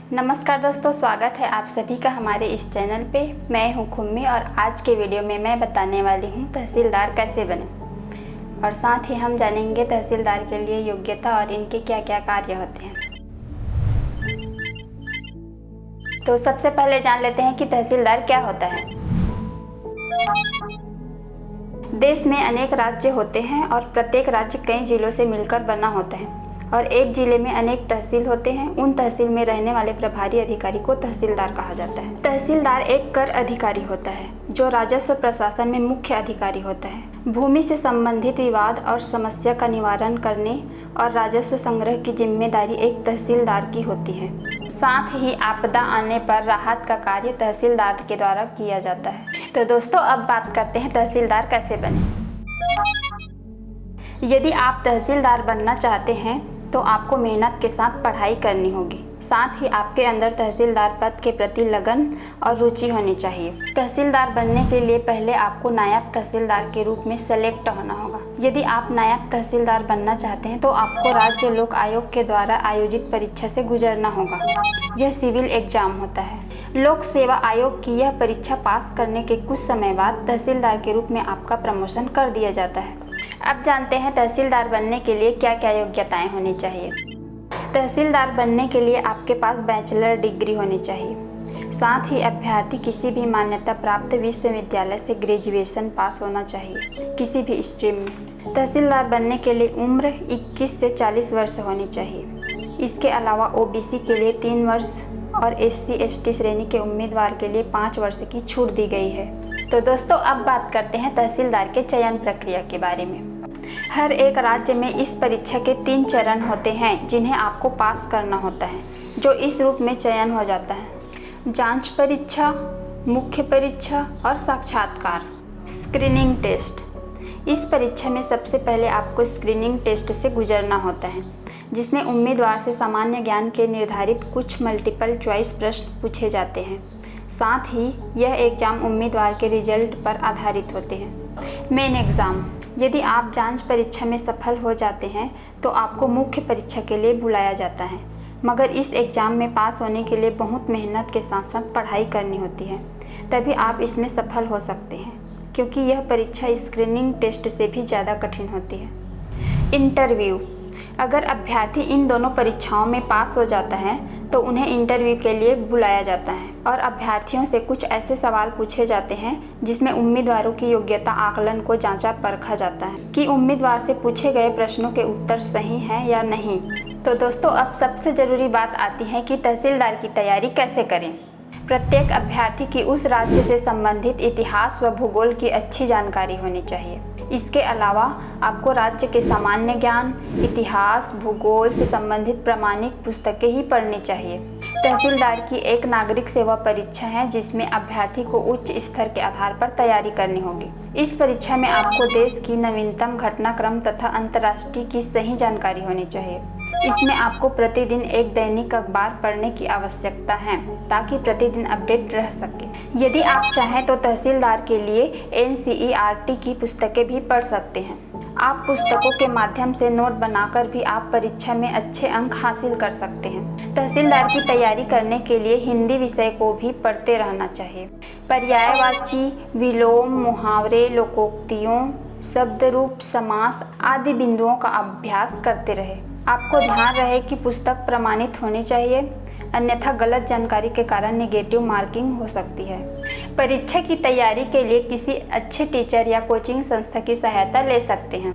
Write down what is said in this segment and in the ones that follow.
नमस्कार दोस्तों, स्वागत है आप सभी का हमारे इस चैनल पे। मैं हूं खुम्मी और आज के वीडियो में मैं बताने वाली हूं तहसीलदार कैसे बने और साथ ही हम जानेंगे तहसीलदार के लिए योग्यता और इनके क्या क्या कार्य होते हैं। तो सबसे पहले जान लेते हैं कि तहसीलदार क्या होता है। देश में अनेक राज्य होते हैं और प्रत्येक राज्य कई जिलों से मिलकर बना होता है और एक जिले में अनेक तहसील होते हैं। उन तहसील में रहने वाले प्रभारी अधिकारी को तहसीलदार कहा जाता है। तहसीलदार एक कर अधिकारी होता है जो राजस्व प्रशासन में मुख्य अधिकारी होता है। भूमि से संबंधित विवाद और समस्या का निवारण करने और राजस्व संग्रह की जिम्मेदारी एक तहसीलदार की होती है। साथ ही आपदा आने पर राहत का कार्य तहसीलदार के द्वारा किया जाता है। तो दोस्तों, अब बात करते हैं तहसीलदार कैसे बने। यदि आप तहसीलदार बनना चाहते हैं तो आपको मेहनत के साथ पढ़ाई करनी होगी। साथ ही आपके अंदर तहसीलदार पद के प्रति लगन और रुचि होनी चाहिए। तहसीलदार बनने के लिए पहले आपको नायब तहसीलदार के रूप में सेलेक्ट होना होगा। यदि आप नायब तहसीलदार बनना चाहते हैं तो आपको राज्य लोक आयोग के द्वारा आयोजित परीक्षा से गुजरना होगा। यह सिविल एग्जाम होता है। लोक सेवा आयोग की यह परीक्षा पास करने के कुछ समय बाद तहसीलदार के रूप में आपका प्रमोशन कर दिया जाता है। अब जानते हैं तहसीलदार बनने के लिए क्या क्या योग्यताएं होनी चाहिए। तहसीलदार बनने के लिए आपके पास बैचलर डिग्री होनी चाहिए। साथ ही अभ्यर्थी किसी भी मान्यता प्राप्त विश्वविद्यालय से ग्रेजुएशन पास होना चाहिए किसी भी स्ट्रीम में। तहसीलदार बनने के लिए उम्र 21 से 40 वर्ष होनी चाहिए। इसके अलावा ओबीसी के लिए 3 वर्ष और SC/ST श्रेणी के उम्मीदवार के लिए 5 वर्ष की छूट दी गई है। तो दोस्तों, अब बात करते हैं तहसीलदार के चयन प्रक्रिया के बारे में। हर एक राज्य में इस परीक्षा के 3 चरण होते हैं जिन्हें आपको पास करना होता है, जो इस रूप में चयन हो जाता है: जांच परीक्षा, मुख्य परीक्षा और साक्षात्कार। Screening test. इस परीक्षा में सबसे पहले आपको स्क्रीनिंग टेस्ट से गुजरना होता है, जिसमें उम्मीदवार से सामान्य ज्ञान के निर्धारित कुछ मल्टीपल चॉइस प्रश्न पूछे जाते हैं। साथ ही यह एग्ज़ाम उम्मीदवार के रिजल्ट पर आधारित होते हैं। Main exam. यदि आप जांच परीक्षा में सफल हो जाते हैं तो आपको मुख्य परीक्षा के लिए बुलाया जाता है, मगर इस एग्ज़ाम में पास होने के लिए बहुत मेहनत के साथ साथ पढ़ाई करनी होती है, तभी आप इसमें सफल हो सकते हैं, क्योंकि यह परीक्षा स्क्रीनिंग टेस्ट से भी ज़्यादा कठिन होती है। इंटरव्यू। अगर अभ्यर्थी इन दोनों परीक्षाओं में पास हो जाता है तो उन्हें इंटरव्यू के लिए बुलाया जाता है और अभ्यर्थियों से कुछ ऐसे सवाल पूछे जाते हैं जिसमें उम्मीदवारों की योग्यता आकलन को जांचा परखा जाता है कि उम्मीदवार से पूछे गए प्रश्नों के उत्तर सही हैं या नहीं। तो दोस्तों, अब सबसे ज़रूरी बात आती है कि तहसीलदार की तैयारी कैसे करें। प्रत्येक अभ्यर्थी की उस राज्य से संबंधित इतिहास व भूगोल की अच्छी जानकारी होनी चाहिए। इसके अलावा आपको राज्य के सामान्य ज्ञान, इतिहास, भूगोल से संबंधित प्रामाणिक पुस्तकें ही पढ़नी चाहिए। तहसीलदार की एक नागरिक सेवा परीक्षा है जिसमें अभ्यर्थी को उच्च स्तर के आधार पर तैयारी करनी होगी। इस परीक्षा में आपको देश की नवीनतम घटनाक्रम तथा अंतर्राष्ट्रीय की सही जानकारी होनी चाहिए। इसमें आपको प्रतिदिन एक दैनिक अखबार पढ़ने की आवश्यकता है ताकि प्रतिदिन अपडेट रह सके। यदि आप चाहें तो तहसीलदार के लिए NCERT की पुस्तकें भी पढ़ सकते हैं। आप पुस्तकों के माध्यम से नोट बनाकर भी आप परीक्षा में अच्छे अंक हासिल कर सकते हैं। तहसीलदार की तैयारी करने के लिए हिंदी विषय को भी पढ़ते रहना चाहिए। पर्यायवाची, विलोम, मुहावरे, लोकोक्तियों, शब्द रूप, समास आदि बिंदुओं का अभ्यास करते रहे। आपको ध्यान रहे कि पुस्तक प्रमाणित होनी चाहिए, अन्यथा गलत जानकारी के कारण नेगेटिव मार्किंग हो सकती है। परीक्षा की तैयारी के लिए किसी अच्छे टीचर या कोचिंग संस्था की सहायता ले सकते हैं।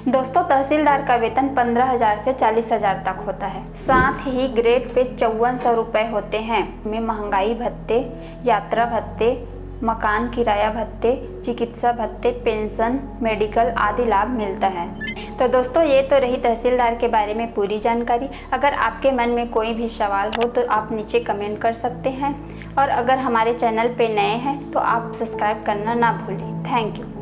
दोस्तों, तहसीलदार का वेतन 15,000 से 40,000 तक होता है। साथ ही ग्रेड पे 5400 रुपये होते हैं। में महंगाई भत्ते, यात्रा भत्ते, मकान किराया भत्ते, चिकित्सा भत्ते, पेंशन, मेडिकल आदि लाभ मिलता है। तो दोस्तों, ये तो रही तहसीलदार के बारे में पूरी जानकारी। अगर आपके मन में कोई भी सवाल हो तो आप नीचे कमेंट कर सकते हैं और अगर हमारे चैनल पे नए हैं तो आप सब्सक्राइब करना ना भूलें। Thank you.